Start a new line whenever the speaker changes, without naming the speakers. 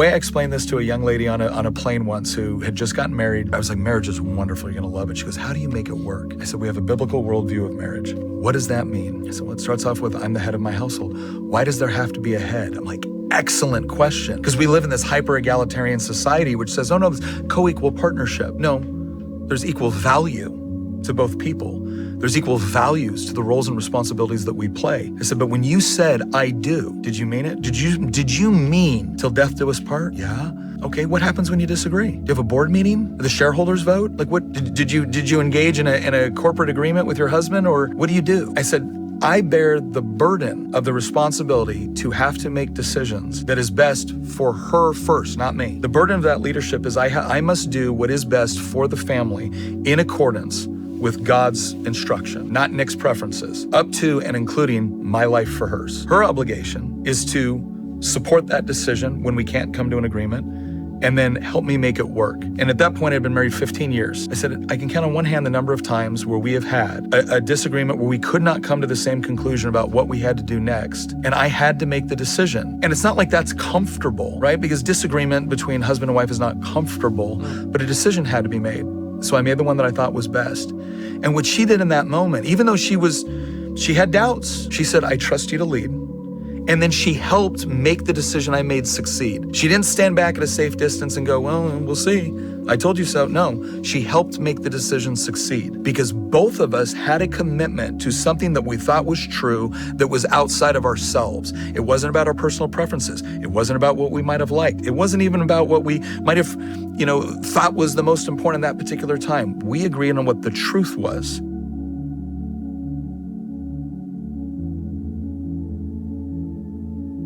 The way I explained this to a young lady on a plane once who had just gotten married, I was like, marriage is wonderful, you're gonna love it. She goes, how do you make it work? I said, we have a biblical worldview of marriage. What does that mean? I said, well, it starts off with, I'm the head of my household. Why does there have to be a head? I'm like, excellent question. Because we live in this hyper-egalitarian society which says, oh no, this co-equal partnership. No, there's equal value to both people. There's equal values to the roles and responsibilities that we play. I said, but when you said, I do, did you mean it? Did you mean till death do us part? Yeah. Okay, what happens when you disagree? Do you have a board meeting? The shareholders vote? Like what, did you engage in a corporate agreement with your husband, or what do you do? I said, I bear the burden of the responsibility to have to make decisions that is best for her first, not me. The burden of that leadership is I must do what is best for the family in accordance with God's instruction, not Nick's preferences, up to and including my life for hers. Her obligation is to support that decision when we can't come to an agreement, and then help me make it work. And at that point, I'd been married 15 years. I said, I can count on one hand the number of times where we have had a disagreement where we could not come to the same conclusion about what we had to do next. And I had to make the decision. And it's not like that's comfortable, right? Because disagreement between husband and wife is not comfortable, but a decision had to be made. So I made the one that I thought was best. And what she did in that moment, even though she had doubts, she said, I trust you to lead. And then she helped make the decision I made succeed. She didn't stand back at a safe distance and go, well, we'll see. I told you so. No, she helped make the decision succeed because both of us had a commitment to something that we thought was true that was outside of ourselves. It wasn't about our personal preferences. It wasn't about what we might have liked. It wasn't even about what we might have, thought was the most important in that particular time. We agreed on what the truth was.